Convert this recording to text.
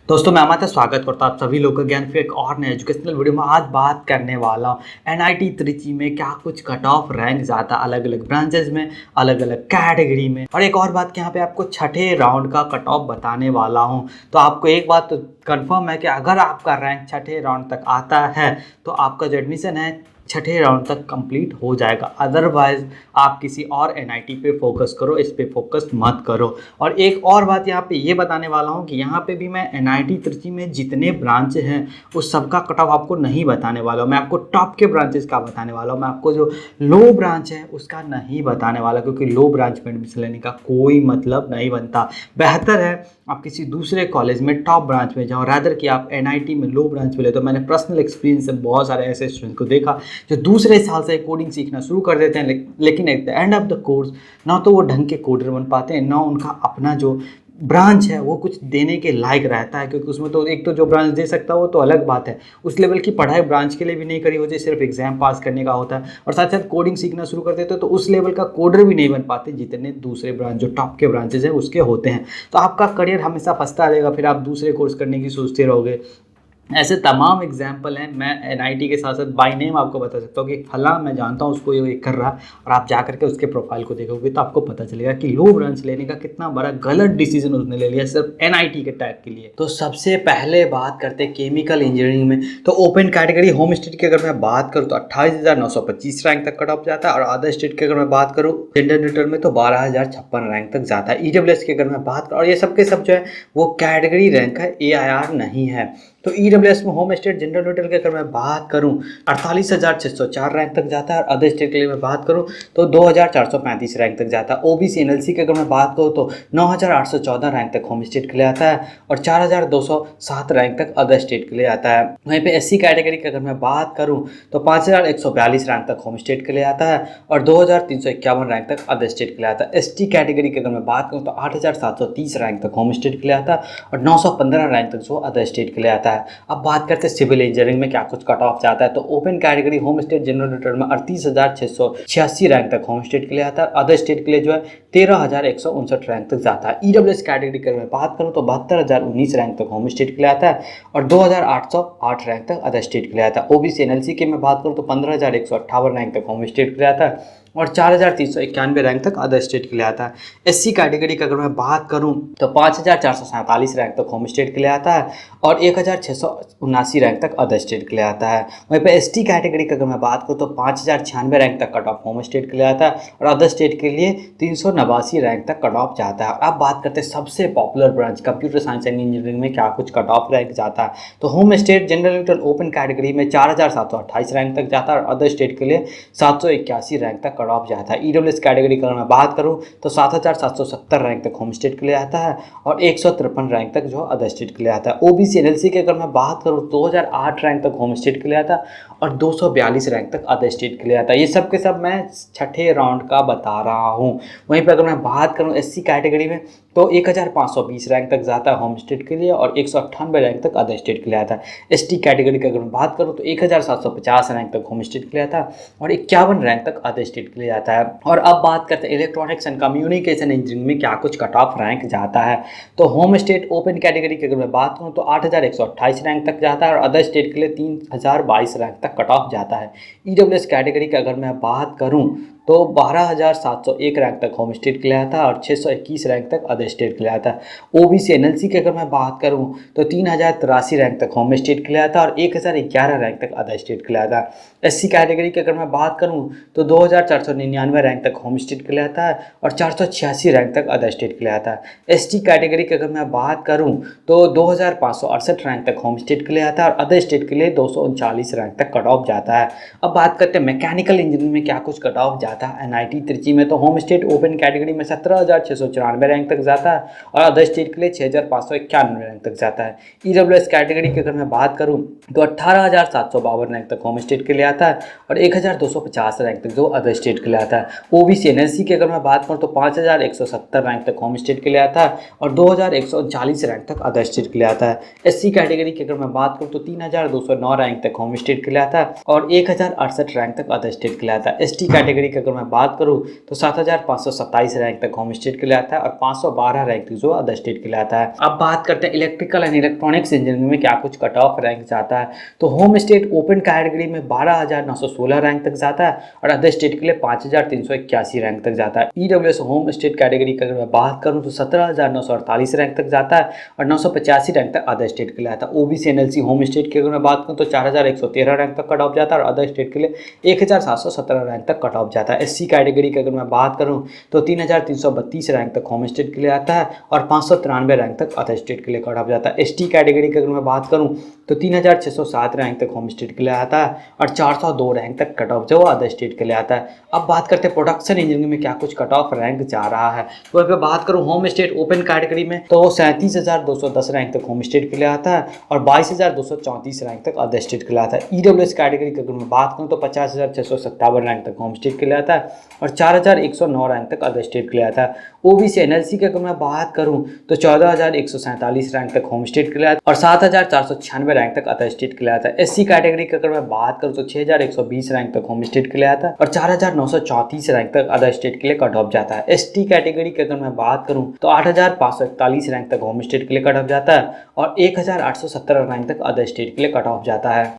दोस्तों मैं अमित स्वागत करता हूँ आप सभी लोग का ज्ञान फिर एक और नए एजुकेशनल वीडियो में। आज बात करने वाला हूँ एनआईटी त्रिची में क्या कुछ कट ऑफ रैंक जाता अलग अलग ब्रांचेस में, अलग अलग कैटेगरी में। और एक और बात कि यहाँ पे आपको छठे राउंड का कट ऑफ बताने वाला हूँ। तो आपको एक बात तो कन्फर्म है कि अगर आपका रैंक छठे राउंड तक आता है तो आपका जो एडमिशन है छठे राउंड तक कंप्लीट हो जाएगा। अदरवाइज आप किसी और एनआईटी पे फोकस करो, इस पे फोकस मत करो। और एक और बात यहाँ पे ये बताने वाला हूँ कि यहाँ पे भी मैं एनआईटी त्रिची में जितने ब्रांच हैं उस सबका कट ऑफ आपको नहीं बताने वाला हूँ। मैं आपको टॉप के ब्रांचेस का बताने वाला हूँ। मैं आपको जो लो ब्रांच है उसका नहीं बताने वाला, क्योंकि लो ब्रांच में एडमिशन लेने का कोई मतलब नहीं बनता। बेहतर है आप किसी दूसरे कॉलेज में टॉप ब्रांच में जाओ, रादर कि आप एनआईटी में लो ब्रांच में ले। तो मैंने पर्सनल एक्सपीरियंस से बहुत सारे ऐसे स्टूडेंट को देखा जो दूसरे साल से कोडिंग सीखना शुरू कर देते हैं, लेकिन at the end of the course ना तो वो ढंग के कोडर बन पाते हैं, ना उनका अपना जो ब्रांच है वो कुछ देने के लायक रहता है। क्योंकि उसमें तो एक तो जो ब्रांच दे सकता है वो तो अलग बात है, उस लेवल की पढ़ाई ब्रांच के लिए भी नहीं करी होती, सिर्फ एग्जाम पास करने का होता है। और साथ साथ कोडिंग सीखना शुरू कर देते तो उस लेवल का कोडर भी नहीं बन पाते जितने दूसरे ब्रांच जो टॉप के ब्रांचेज हैं उसके होते हैं। तो आपका करियर हमेशा फंसता रहेगा, फिर आप दूसरे कोर्स करने की सोचते रहोगे। ऐसे तमाम एग्जाम्पल हैं। मैं एनआईटी के साथ साथ बाय नेम आपको बता सकता हूँ कि फला मैं जानता हूँ उसको ये कर रहा, और आप जा करके उसके प्रोफाइल को देखोगे तो आपको पता चलेगा कि लो ब्रांच लेने का कितना बड़ा गलत डिसीजन उसने ले लिया सिर्फ एनआईटी के टैग के लिए। तो सबसे पहले बात करते हैं केमिकल इंजीनियरिंग में। तो ओपन कैटेगरी होम स्टेट की अगर मैं बात करूँ तो 28,925 रैंक तक कट ऑफ जाता है, और अदर स्टेट की अगर मैं बात करूँ जेंडर न्यूट्रल में तो 12,056 रैंक तक जाता है। ईडब्ल्यूएस की अगर मैं बात करूँ, और ये सब के सब जो है वो कैटेगरी रैंक है, एआईआर नहीं है। तो ईडब्ल्यूएस में होम स्टेट जनरल न्यूट्रल की अगर मैं बात करूं 48,604 रैंक तक जाता है, और अदर स्टेट के लिए मैं बात करूं तो 2,435 रैंक तक जाता है। ओबीसी एनएलसी की अगर मैं बात करूं तो 9,814 रैंक तक होम स्टेट के लिए आता है, और 4,207 रैंक तक अदर स्टेट के लिए आता है। वहीं पे एससी कैटेगरी की अगर मैं बात करूं तो 5,142 रैंक तक होम स्टेट के लिए आता है, और 2,351 रैंक तक अदर स्टेट के लिए आता है। एसटी कैटेगरी की अगर मैं बात करूँ तो 8,730 रैंक तक होम स्टेट के लिए आता है, और 915 रैंक तक जो अदर स्टेट के लिए आता है। अब बात करते हैं सिविल इंजीनियरिंग में क्या कुछ कट ऑफ जाता है। तो open category home state general neutral में 38,686 रैंक तक होम स्टेट के लिए आता है, अदर स्टेट के लिए जो है 13,159 रैंक तक जाता है। ईडब्ल्यूएस कैटेगरी की मैं बात करूँ तो 72,019 रैंक तक होम स्टेट के लिए आता है, और 2,808 रैंक तक अदर स्टेट के लिए आता है। ओबीसी एनएलसी की मैं बात करूँ तो 15,158 रैंक तक होम स्टेट के लिए आता है, और 4,391 रैंक तक अदर स्टेट के लिए आता है। एससी कैटेगरी की अगर मैं बात करूं तो 5,447 रैंक तक होम स्टेट के लिए आता है, और 1,679 रैंक तक अदर स्टेट के लिए आता है। वहीं पे एसटी कैटेगरी की अगर मैं बात करूं तो 5,096 रैंक तक कट ऑफ होम स्टेट के लिए आता है, और अदर स्टेट के लिए 389 रैंक तक कट ऑफ जाता है। अब बात करते हैं सबसे popular branch computer science and engineering में क्या कुछ कट ऑफ रैंक जाता है। तो home state general neutral open category में 4,728 रैंक तक जाता है, और अदर स्टेट के लिए 781 रैंक तक कट ऑफ जाता है। ईडब्ल्यूएस कैटेगरी की अगर मैं बात करूं तो 7,770 रैंक तक होम स्टेट के लिए आता है, और 153 रैंक तक जो अदर स्टेट के लिए आता है। ओबीसी एनएलसी की अगर मैं बात करूं 2008 रैंक तक होम स्टेट के लिए आता है, और 242 रैंक तक अदर स्टेट के लिए आता है। ये सब के सब मैं छठे राउंड का बता रहा हूँ। वहीं पर अगर मैं बात करूँ एससी कैटेगरी में तो 1,520 रैंक तक जाता है होम स्टेट के लिए, और 198 रैंक तक अदर स्टेट के लिए आता है। एसटी कैटेगरी की अगर मैं बात करूँ तो 1,750 रैंक तक होम स्टेट के लिए आता है, और 51 रैंक तक अदर स्टेट के लिए आता है। और अब बात करते हैं इलेक्ट्रॉनिक्स एंड कम्युनिकेशन इंजीनियरिंग में क्या कुछ कट ऑफ रैंक जाता है। तो होम स्टेट ओपन कैटेगरी की अगर मैं बात करूँ तो 8,128 रैंक तक जाता है, और अदर स्टेट के लिए 3,022 रैंक तक कट ऑफ जाता है। ईडब्ल्यूएस कैटेगरी की अगर मैं बात करूँ तो 12,701 रैंक तक होम स्टेट के लिए आता है, और 621 रैंक तक अदर स्टेट के लिए आता है। ओबीसी एनएलसी की अगर मैं बात करूं तो 3,083 रैंक तक होम स्टेट के लिए आता है, और 1,011 रैंक तक अदर स्टेट के लिए आता है। एससी कैटेगरी की अगर मैं बात करूं तो 2,499 रैंक तक होम स्टेट के लिए आता है, और 486 रैंक तक अदर स्टेट के लिए आता है। एसटी कैटेगरी की अगर मैं बात करूँ तो 2,568 रैंक तक होम स्टेट के लिए आता है, और अदर स्टेट के लिए 239 रैंक तक कट ऑफ जाता है। अब बात करते हैं मैकेनिकल इंजीनियरिंग में क्या कुछ कट ऑफ जाता है एनआईटी त्रिची में। तो होम स्टेट ओपन कैटेगरी में 17,694 रैंक तक जाता है, और अदर स्टेट के लिए 6,591 रैंक तक जाता है। ईडब्ल्यूएस कैटेगरी की अगर मैं बात करूं तो 18,752 रैंक तक होम स्टेट के लिए आता है, और 1,250 रैंक तक जो अदर स्टेट के लिए आता है। ओबीसी एनएलसी की अगर मैं बात करूं तो 5,170 रैंक तक होम स्टेट के लिए आता है, और 2,139 रैंक तक अदर स्टेट के लिए आता है। एससी कैटेगरी की अगर मैं बात करूं तो 3,209 रैंक तक होम स्टेट के लिए आता है, और 1,068 रैंक तक अदर स्टेट के लिए आता है। एसटी कैटेगरी की अगर मैं बात करूँ तो 7527 रैंक तक होम स्टेट के लिए आता है और 512 रैंक तक जो अदर स्टेट के लिए आता है। अब बात करते हैं इलेक्ट्रिकल एंड इलेक्ट्रॉनिक्स इंजीनियरिंग में क्या कुछ कट ऑफ रैंक जाता है। तो होम स्टेट ओपन कैटेगरी में 12,916 रैंक तक जाता है और अदर स्टेट के लिए 5,381 रैंक तक जाता है। ईडब्ल्यूएस होम स्टेट कैटेगरी की अगर मैं बात करूँ तो 17,948 रैंक तक जाता है और 985 रैंक तक अदर स्टेट के लिए आता है। ओबीसी एनएलसी होम स्टेट की अगर मैं बात करूँ तो 4,113 रैंक तक कट ऑफ जाता है और अदर स्टेट के लिए 1,717 रैंक तक कट ऑफ जाता है। एससी कैटेगरी की अगर मैं बात करूँ तो 3,332 रैंक तक होम स्टेट के लिए आता है और 593 रैंक तक अदर स्टेट के लिए कट ऑफ जाता है। एसटी कैटेगरी की अगर मैं बात करूँ तो 3,607 रैंक तक होम स्टेट के लिए आता है और 402 रैंक तक कट ऑफ जो अदर स्टेट के लिए आता है। अब बात करते हैं प्रोडक्शन इंजीनियरिंग में क्या कुछ कट ऑफ रैंक जा रहा है। तो अगर बात करूँ होम स्टेट ओपन कैटेगरी में तो 37,210 रैंक तक होम स्टेट के लिए आता है और 22,234 रैंक तक अदर स्टेट के लिए आता है। ईडब्ल्यूएस कैटेगरी की अगर मैं बात करूँ तो 50,657 रैंक तक होम स्टेट के लिए आता है और 4,109 रैंक तक अदर स्टेट के लिए आता है। ओबीसी एनएलसी की अगर मैं बात करूँ तो 14,147 रैंक तक होम स्टेट के लिए आता है और 7,496 रैंक तक अदर स्टेट के लिए आता है। एससी कैटेगरी की अगर मैं बात करूँ तो 6,120 रैंक तक होम स्टेट के लिए आता है और 4,934 रैंक तक अदर स्टेट के लिए कट ऑफ जाता है। एसटी कैटेगरी की अगर मैं बात करूँ तो 8,541 रैंक तक होम स्टेट के लिए कट ऑफ जाता है और 1,817 रैंक तक अदर स्टेट के लिए कट ऑफ जाता है।